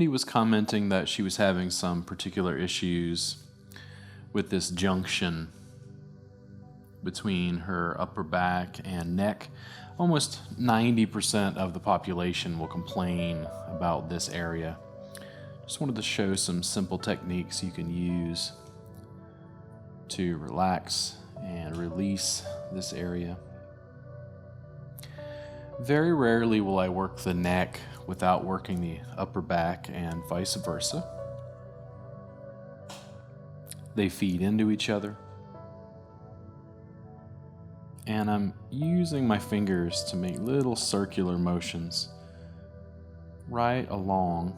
Mandy was commenting that she was having some particular issues with this junction between her upper back and neck. Almost 90% of the population will complain about this area. Just wanted to show some simple techniques you can use to relax and release this area. Very rarely will I work the neck without working the upper back and vice versa. They feed into each other. And I'm using my fingers to make little circular motions right along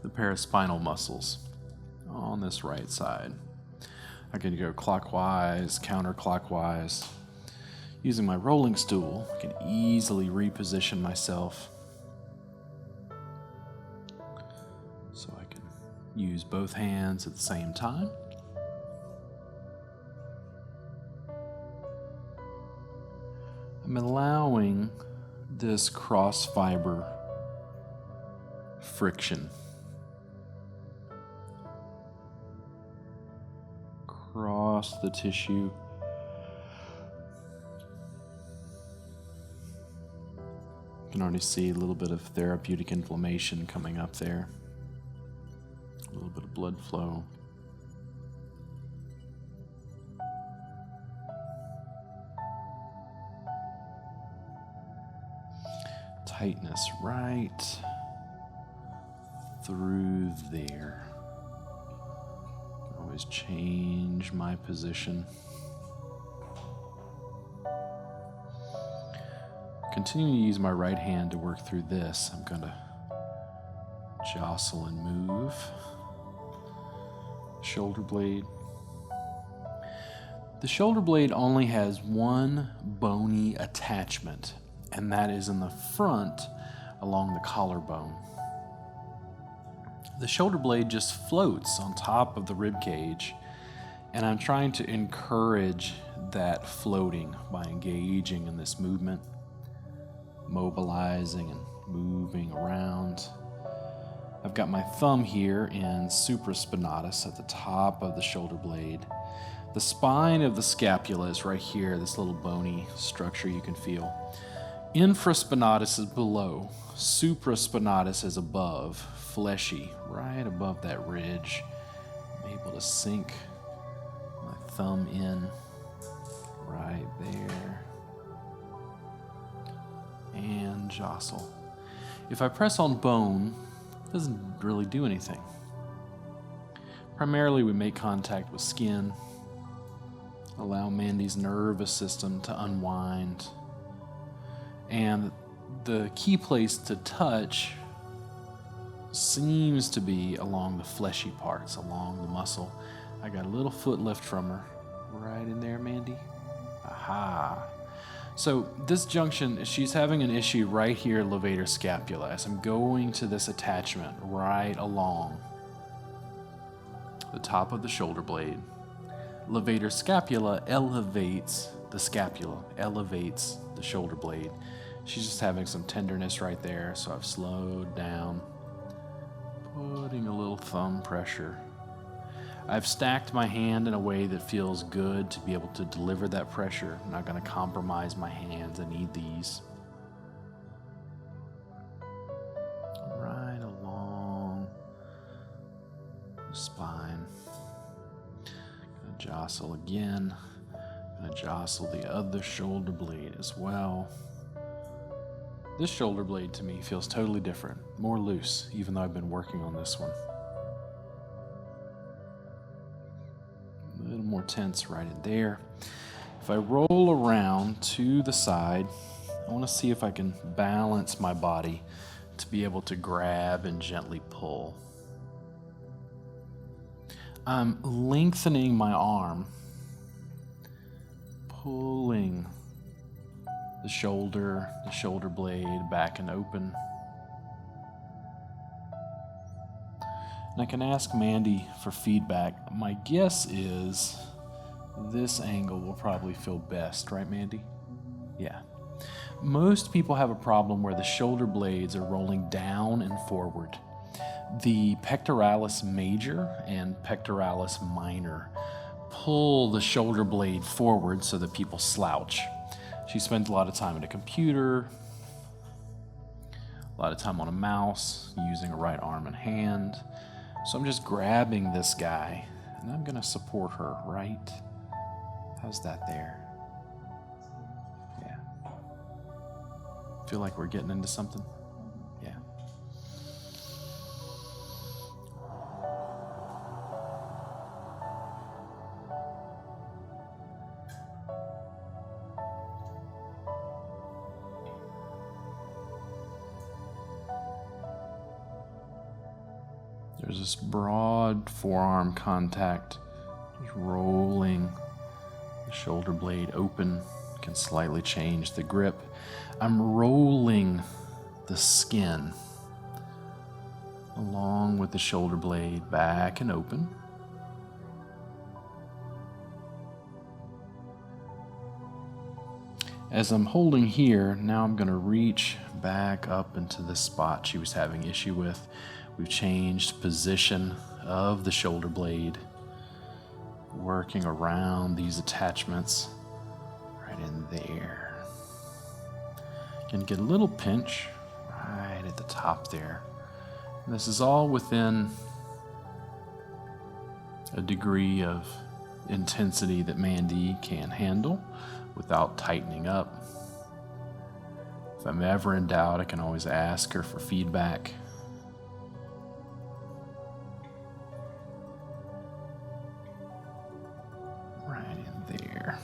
the paraspinal muscles on this right side. I can go clockwise, counterclockwise. Using my rolling stool, I can easily reposition myself so I can use both hands at the same time. I'm allowing this cross fiber friction across the tissue. You can already see a little bit of therapeutic inflammation coming up there. A little bit of blood flow. Tightness right through there. Always change my position. Continuing to use my right hand to work through this, I'm going to jostle and move. Shoulder blade. The shoulder blade only has one bony attachment, and that is in the front along the collarbone. The shoulder blade just floats on top of the rib cage, and I'm trying to encourage that floating by engaging in this movement, mobilizing and moving around. I've got my thumb here in supraspinatus at the top of the shoulder blade. The spine of the scapula is right here, this little bony structure you can feel. Infraspinatus is below, supraspinatus is above, fleshy, right above that ridge. I'm able to sink my thumb in right there and jostle. If I press on bone, it doesn't really do anything. Primarily we make contact with skin, allow Mandy's nervous system to unwind. And the key place to touch seems to be along the fleshy parts, along the muscle. I got a little foot lift from her. Right in there, Mandy. Aha. So this junction, she's having an issue right here, levator scapula, as I'm going to this attachment right along the top of the shoulder blade. Levator scapula elevates the scapula, elevates the shoulder blade. She's just having some tenderness right there, so I've slowed down, putting a little thumb pressure. I've stacked my hand in a way that feels good to be able to deliver that pressure. I'm not going to compromise my hands. I need these. Right along the spine. Gonna jostle again. Gonna jostle the other shoulder blade as well. This shoulder blade to me feels totally different, more loose, even though I've been working on this one. A little more tense right in there. If I roll around to the side, I want to see if I can balance my body to be able to grab and gently pull. I'm lengthening my arm, pulling the shoulder blade back and open. And I can ask Mandy for feedback. My guess is this angle will probably feel best, right, Mandy? Yeah. Most people have a problem where the shoulder blades are rolling down and forward. The pectoralis major and pectoralis minor pull the shoulder blade forward so that people slouch. She spends a lot of time at a computer, a lot of time on a mouse, using a right arm and hand. So I'm just grabbing this guy, and I'm gonna support her, right? How's that there? Yeah. Feel like we're getting into something? Yeah. There's this broad forearm contact, just rolling the shoulder blade open, can slightly change the grip. I'm rolling the skin along with the shoulder blade back and open. As I'm holding here, now I'm going to reach back up into the spot she was having issue with. We've changed position of the shoulder blade, working around these attachments right in there. Can get a little pinch right at the top there. And this is all within a degree of intensity that Mandy can handle without tightening up. If I'm ever in doubt, I can always ask her for feedback. Right in there.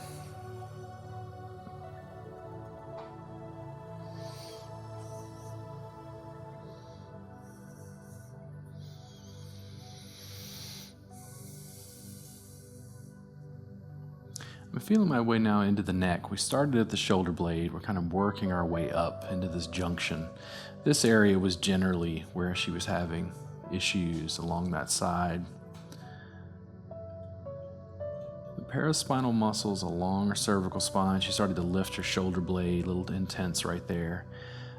I'm feeling my way now into the neck. We started at the shoulder blade. We're kind of working our way up into this junction. This area was generally where she was having issues along that side. The paraspinal muscles along her cervical spine, she started to lift her shoulder blade, a little intense right there.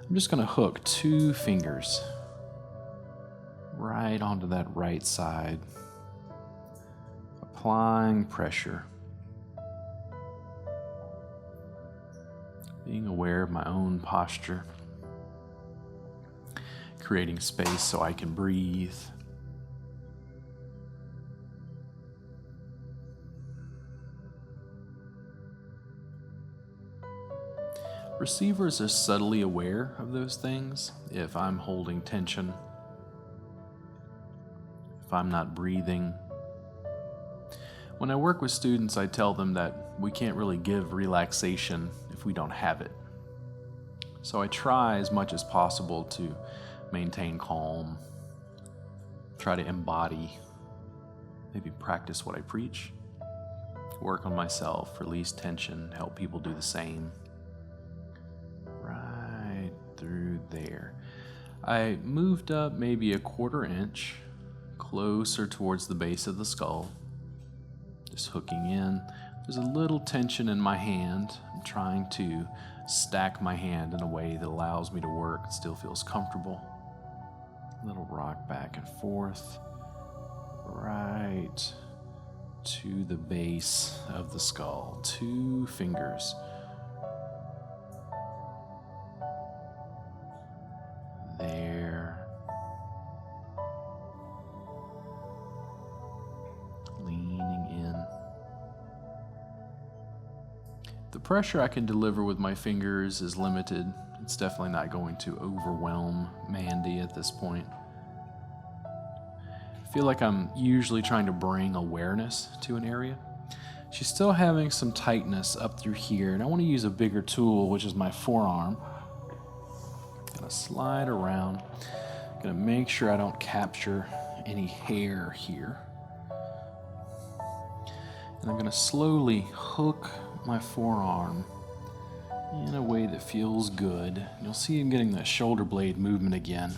I'm just going to hook 2 fingers right onto that right side, applying pressure. Being aware of my own posture, creating space so I can breathe. Receivers are subtly aware of those things. If I'm holding tension, if I'm not breathing. When I work with students, I tell them that we can't really give relaxation if we don't have it. So I try as much as possible to maintain calm, try to embody, maybe practice what I preach, work on myself, release tension, help people do the same. Right through there. I moved up maybe a 1/4 inch closer towards the base of the skull. Just hooking in. There's a little tension in my hand. I'm trying to stack my hand in a way that allows me to work and still feels comfortable. A little rock back and forth. Right to the base of the skull. 2 fingers. There. Leaning in. The pressure I can deliver with my fingers is limited. It's definitely not going to overwhelm Mandy at this point. I feel like I'm usually trying to bring awareness to an area. She's still having some tightness up through here, and I want to use a bigger tool, which is my forearm. Gonna slide around. Gonna make sure I don't capture any hair here. And I'm gonna slowly hook my forearm in a way that feels good. You'll see I'm getting that shoulder blade movement again.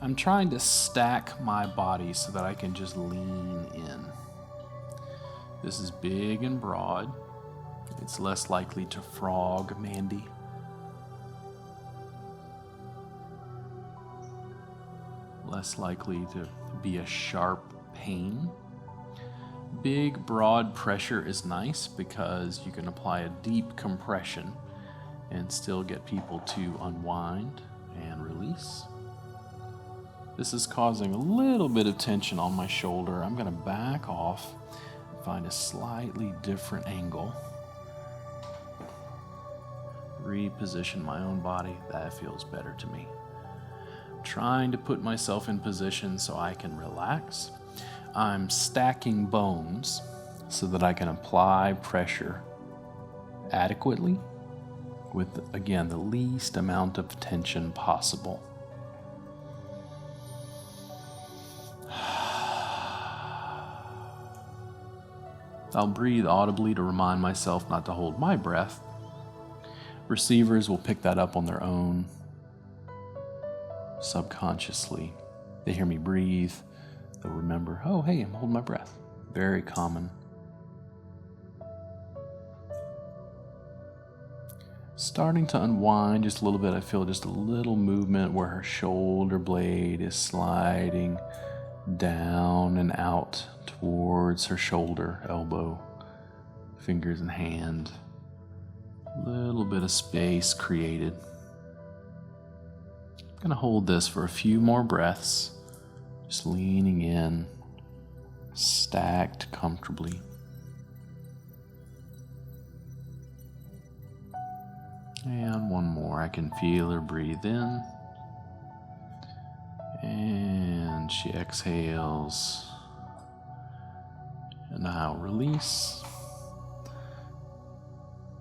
I'm trying to stack my body so that I can just lean in. This is big and broad. It's less likely to frog Mandy. less likely to be a sharp pain. Big, broad pressure is nice because you can apply a deep compression and still get people to unwind and release. This is causing a little bit of tension on my shoulder. I'm going to back off and find a slightly different angle. Reposition my own body. That feels better to me. Trying to put myself in position so I can relax. I'm stacking bones so that I can apply pressure adequately with, again, the least amount of tension possible. I'll breathe audibly to remind myself not to hold my breath. Receivers will pick that up on their own, subconsciously. They hear me breathe. They'll remember, oh, hey, I'm holding my breath. Very common. Starting to unwind just a little bit. I feel just a little movement where her shoulder blade is sliding down and out towards her shoulder, elbow, fingers and hand. Little bit of space created. I'm going to hold this for a few more breaths, just leaning in, stacked comfortably. And one more. I can feel her breathe in. And she exhales. And now release.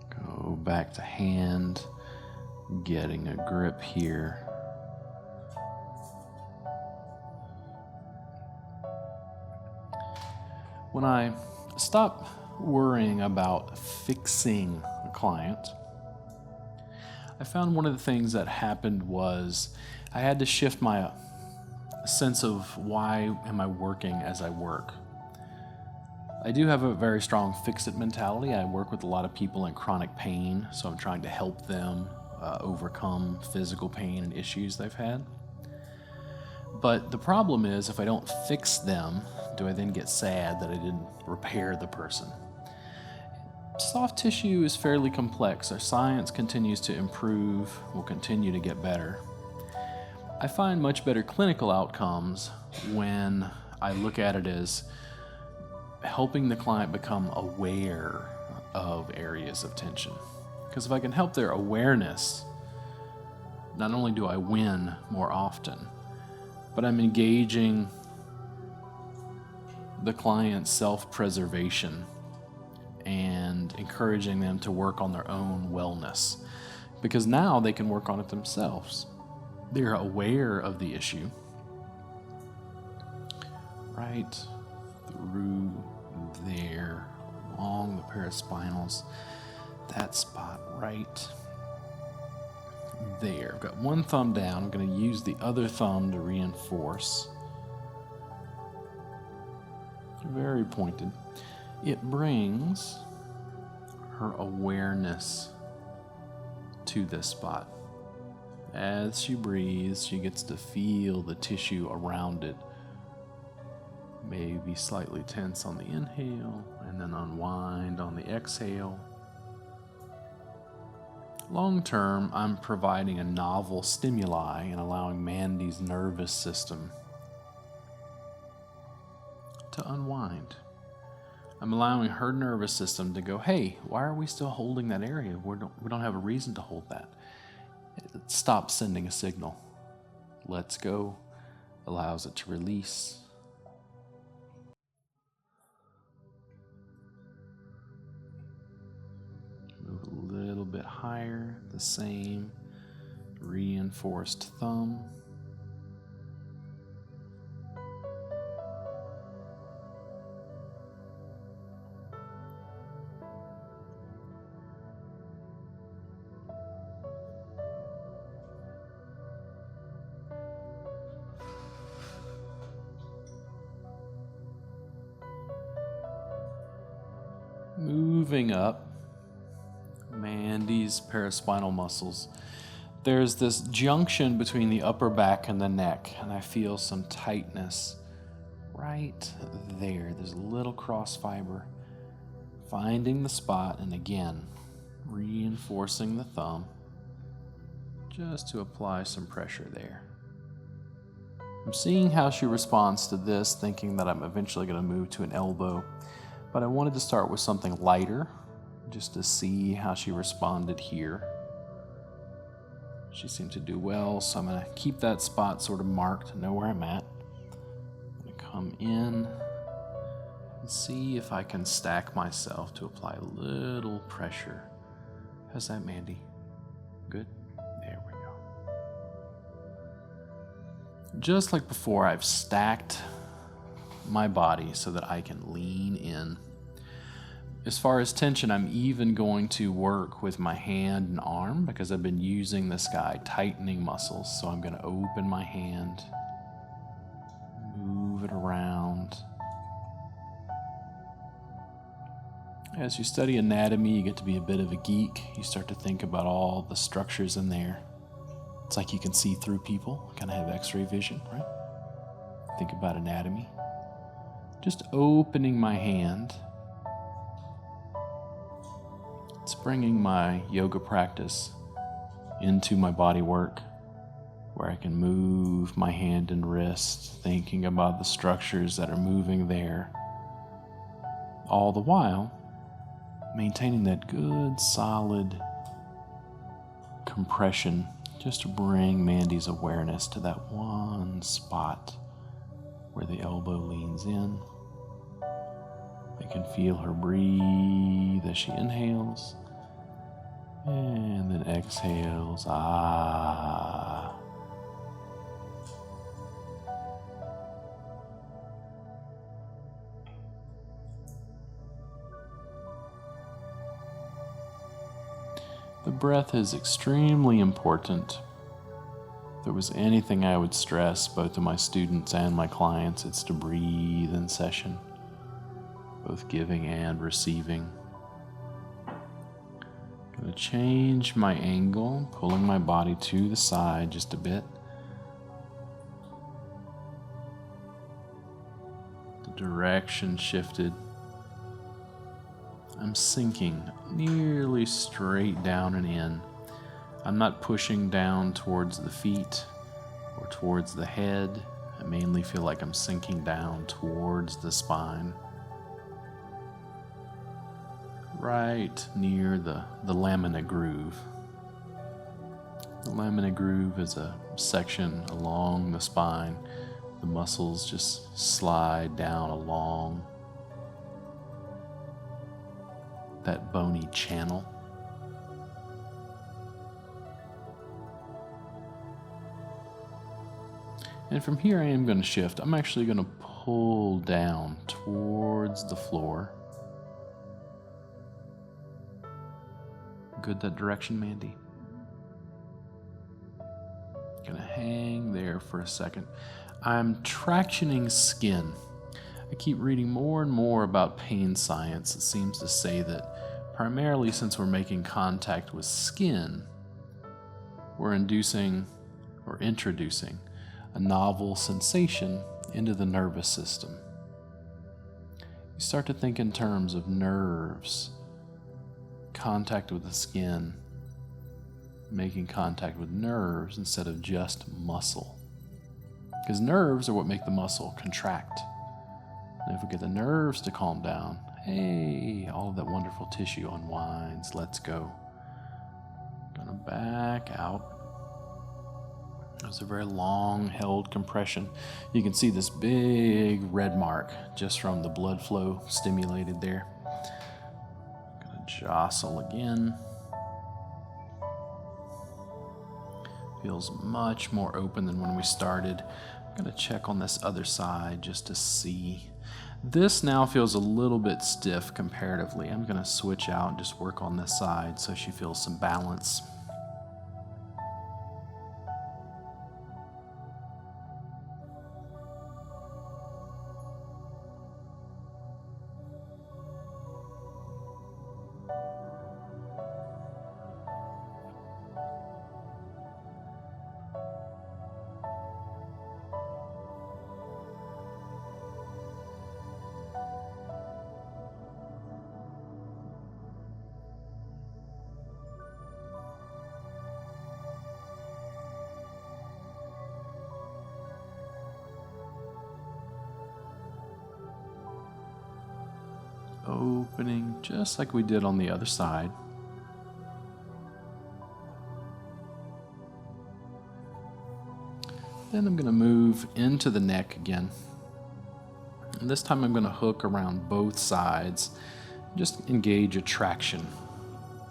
Go back to hand, getting a grip here. When I stop worrying about fixing a client, I found one of the things that happened was I had to shift my sense of why am I working as I work. I do have a very strong fix-it mentality. I work with a lot of people in chronic pain, so I'm trying to help them overcome physical pain and issues they've had. But the problem is, if I don't fix them, do I then get sad that I didn't repair the person? Soft tissue is fairly complex. Our science continues to improve, will continue to get better. I find much better clinical outcomes when I look at it as helping the client become aware of areas of tension. Because if I can help their awareness, not only do I win more often, but I'm engaging the client's self-preservation and encouraging them to work on their own wellness. Because now they can work on it themselves. They're aware of the issue. Right through there, along the paraspinals, that spot right there. I've got one thumb down. I'm going to use the other thumb to reinforce. Very pointed. It brings her awareness to this spot. As she breathes, she gets to feel the tissue around it. Maybe slightly tense on the inhale and then unwind on the exhale. Long term, I'm providing a novel stimuli and allowing Mandy's nervous system to unwind. I'm allowing her nervous system to go, hey, why are we still holding that area? We don't have a reason to hold that. Stop sending a signal. Let's go. Allows it to release. Move a little bit higher. The same reinforced thumb. Moving up Mandy's paraspinal muscles There's this junction between the upper back and the neck, and I feel some tightness right there. There's a little cross fiber. Finding the spot, and again, reinforcing the thumb just to apply some pressure there. I'm seeing how she responds to this, thinking that I'm eventually going to move to an elbow, but I wanted to start with something lighter just to see how she responded here. She seemed to do well, so I'm going to keep that spot sort of marked, know where I'm at. I'm going to come in and see if I can stack myself to apply a little pressure. How's that, Mandy? Good? There we go. Just like before, I've stacked my body so that I can lean in. As far as tension, I'm even going to work with my hand and arm because I've been using this guy tightening muscles. So I'm going to open my hand, move it around. As you study anatomy, you get to be a bit of a geek. You start to think about all the structures in there. It's like you can see through people, kind of have x-ray vision, right? Think about anatomy. Just opening my hand. It's bringing my yoga practice into my body work, where I can move my hand and wrist, thinking about the structures that are moving there. All the while, maintaining that good, solid compression just to bring Mandy's awareness to that one spot where the elbow leans in. I can feel her breathe as she inhales and then exhales. Ah. The breath is extremely important. If there was anything I would stress, both to my students and my clients, it's to breathe in session, both giving and receiving. I'm going to change my angle, pulling my body to the side just a bit. The direction shifted. I'm sinking nearly straight down and in. I'm not pushing down towards the feet or towards the head. I mainly feel like I'm sinking down towards the spine. Right near the lamina groove. The lamina groove is a section along the spine. The muscles just slide down along that bony channel. And from here I am going to shift. I'm actually going to pull down towards the floor. Good that direction, Mandy? Gonna hang there for a second. I'm tractioning skin. I keep reading more and more about pain science. It seems to say that primarily since we're making contact with skin, we're inducing or introducing a novel sensation into the nervous system. You start to think in terms of nerves, contact with the skin, making contact with nerves instead of just muscle. Because nerves are what make the muscle contract. And if we get the nerves to calm down, hey, all of that wonderful tissue unwinds. Let's go. Gonna back out. That was a very long held compression. You can see this big red mark just from the blood flow stimulated there. Gonna jostle again. Feels much more open than when we started. I'm gonna check on this other side just to see. This now feels a little bit stiff comparatively. I'm gonna switch out and just work on this side so she feels some balance. opening just like we did on the other side. Then I'm going to move into the neck again. And this time I'm going to hook around both sides. Just engage a traction.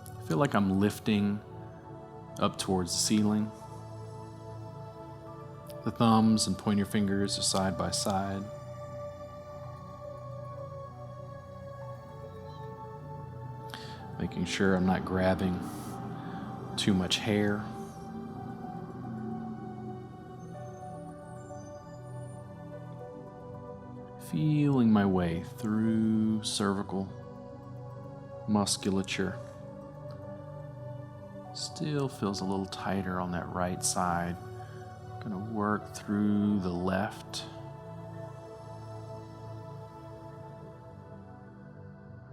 I feel like I'm lifting up towards the ceiling. The thumbs and pointer fingers are side by side. Making sure I'm not grabbing too much hair. Feeling my way through cervical musculature. Still feels a little tighter on that right side. Gonna work through the left.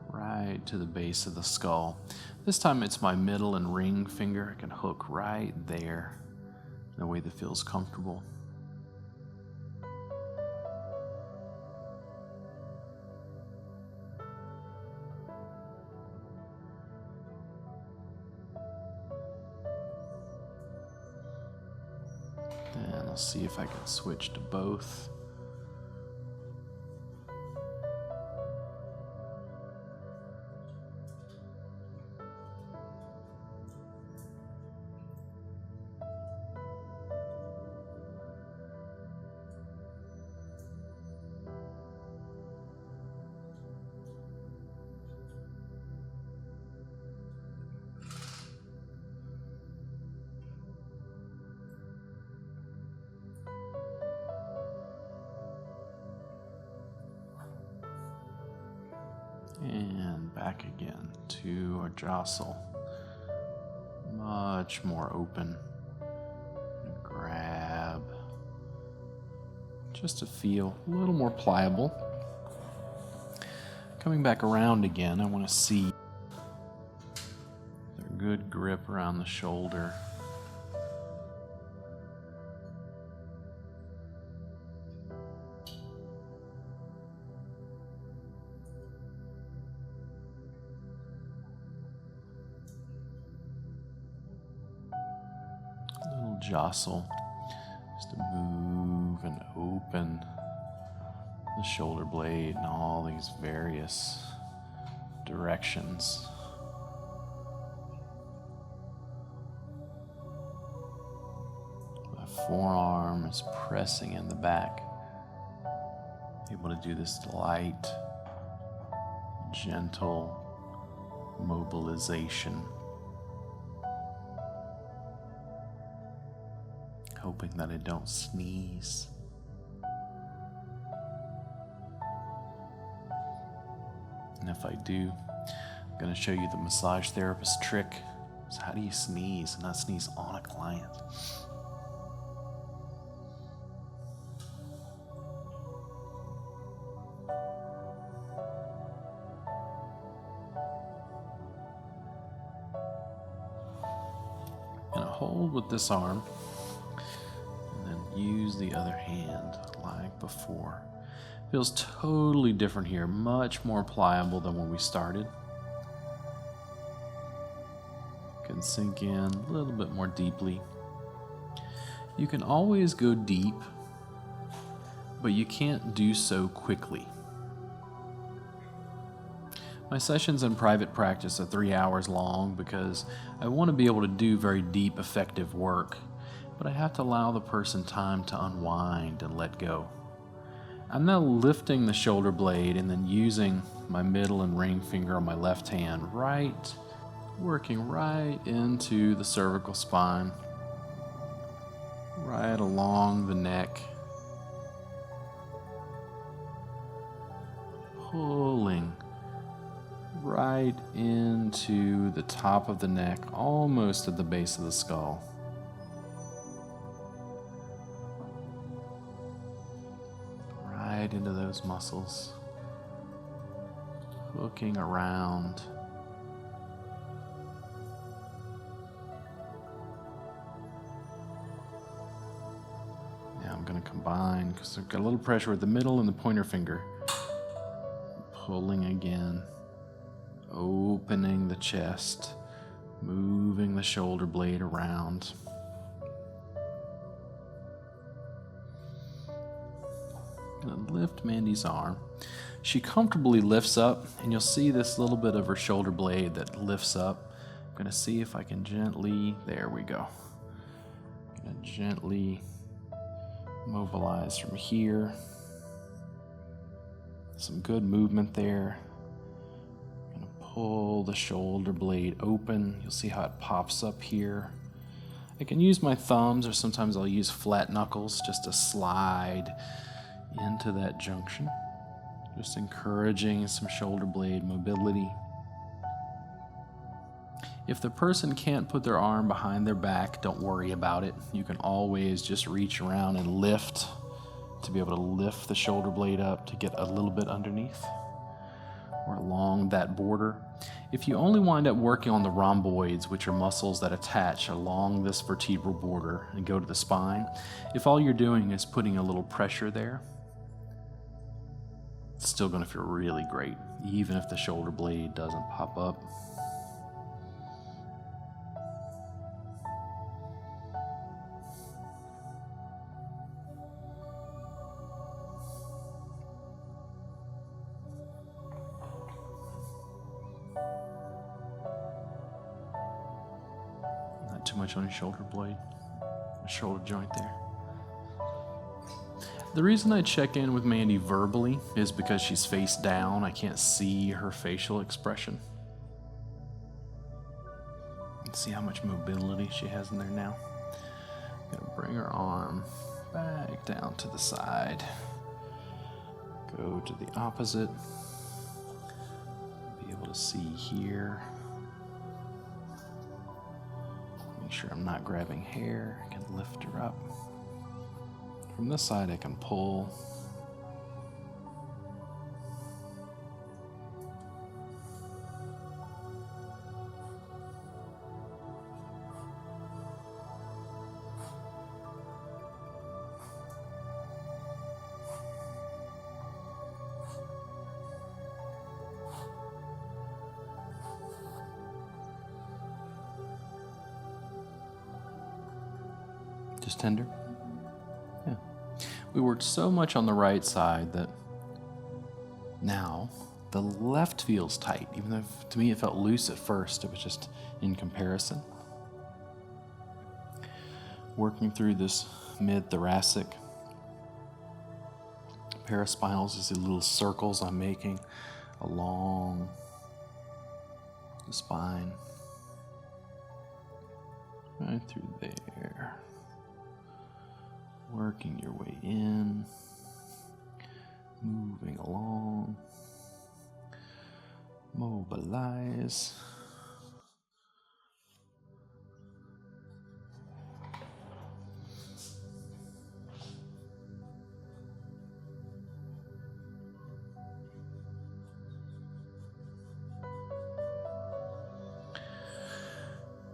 Right to the base of the skull. This time it's my middle and ring finger. I can hook right there in a way that feels comfortable. And I'll see if I can switch to both. And back again to our jostle. Much more open. Grab. Just to feel a little more pliable. Coming back around again, I want to see a good grip around the shoulder. Jostle, just to move and open the shoulder blade in all these various directions. My forearm is pressing in the back, able to do this light, gentle mobilization. Hoping that I don't sneeze. And if I do, I'm going to show you the massage therapist trick. So how do you sneeze and not sneeze on a client? I'm going to hold with this arm. Use the other hand like before. Feels totally different here, much more pliable than when we started. Can sink in a little bit more deeply. You can always go deep, but you can't do so quickly. My sessions in private practice are 3 hours long because I want to be able to do very deep, effective work. But I have to allow the person time to unwind and let go. I'm now lifting the shoulder blade and then using my middle and ring finger on my left hand, working right into the cervical spine, right along the neck, pulling right into the top of the neck, almost at the base of the skull. Into those muscles, hooking around. Now I'm going to combine because I've got a little pressure with the middle and the pointer finger. Pulling again. opening the chest, moving the shoulder blade around. I'm going to lift Mandy's arm. She comfortably lifts up, and you'll see this little bit of her shoulder blade that lifts up. I'm going to see if I can gently, there we go. I'm going to gently mobilize from here. Some good movement there. I'm going to pull the shoulder blade open. You'll see how it pops up here. I can use my thumbs, or sometimes I'll use flat knuckles just to slide into that junction. Just encouraging some shoulder blade mobility. If the person can't put their arm behind their back, don't worry about it. You can always just reach around and lift to be able to lift the shoulder blade up to get a little bit underneath or along that border. If you only wind up working on the rhomboids, which are muscles that attach along this vertebral border and go to the spine, if all you're doing is putting a little pressure there, it's still going to feel really great, even if the shoulder blade doesn't pop up. Not too much on your shoulder blade, the shoulder joint there. The reason I check in with Mandy verbally is because she's face down. I can't see her facial expression. You can see how much mobility she has in there now. I'm gonna bring her arm back down to the side. Go to the opposite. Be able to see here. Make sure I'm not grabbing hair. I can lift her up. From this side, I can pull. Just tender. Yeah. We worked so much on the right side that now the left feels tight, even though to me it felt loose at first. It was just in comparison. Working through this mid-thoracic. Paraspinals is the little circles I'm making along the spine. Right through there. Working your way in, moving along, mobilize.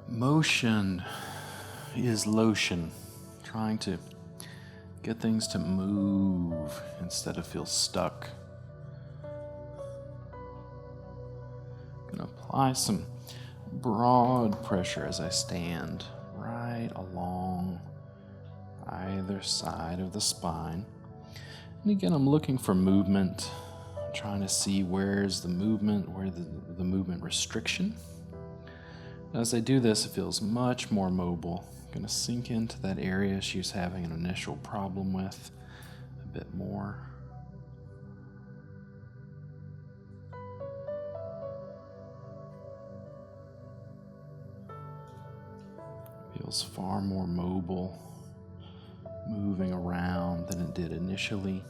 Motion is lotion, trying to get things to move instead of feel stuck. I'm going to apply some broad pressure as I stand right along either side of the spine. And again, I'm looking for movement. I'm trying to see where's the movement, where the movement restriction. As I do this, it feels much more mobile. I'm going to sink into that area she was having an initial problem with a bit more. Feels far more mobile, moving around than it did initially.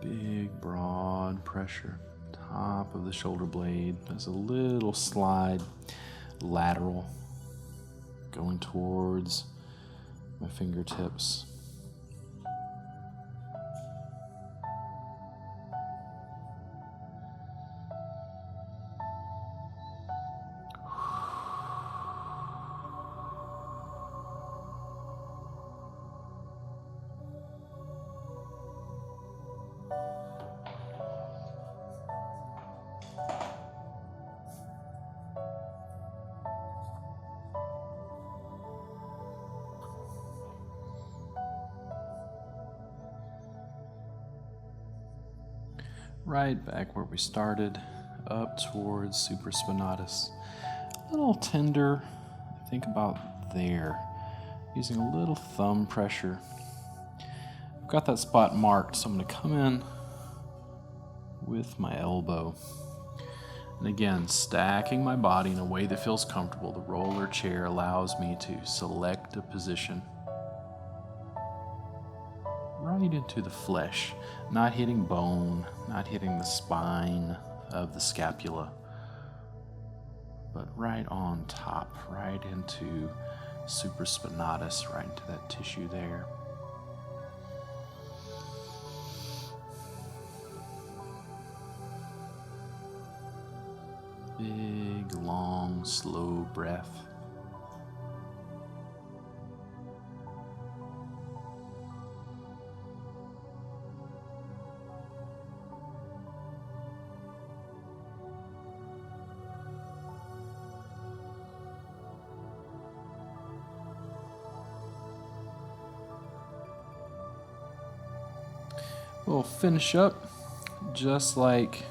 Big, broad pressure, top of the shoulder blade. There's a little slide lateral going towards my fingertips. right back where we started, up towards supraspinatus. A little tender, I think about there, using a little thumb pressure. I've got that spot marked, so I'm going to come in with my elbow. And again, stacking my body in a way that feels comfortable. The roller chair allows me to select a position right into the flesh, not hitting bone, not hitting the spine of the scapula, but right on top, right into supraspinatus, right into that tissue there. Big, long, slow breath. We'll finish up just like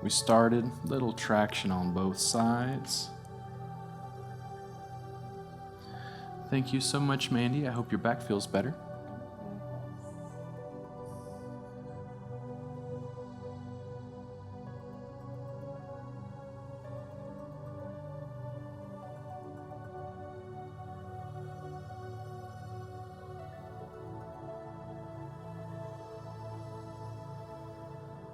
we started. Little traction on both sides. Thank you so much, Mandy. I hope your back feels better.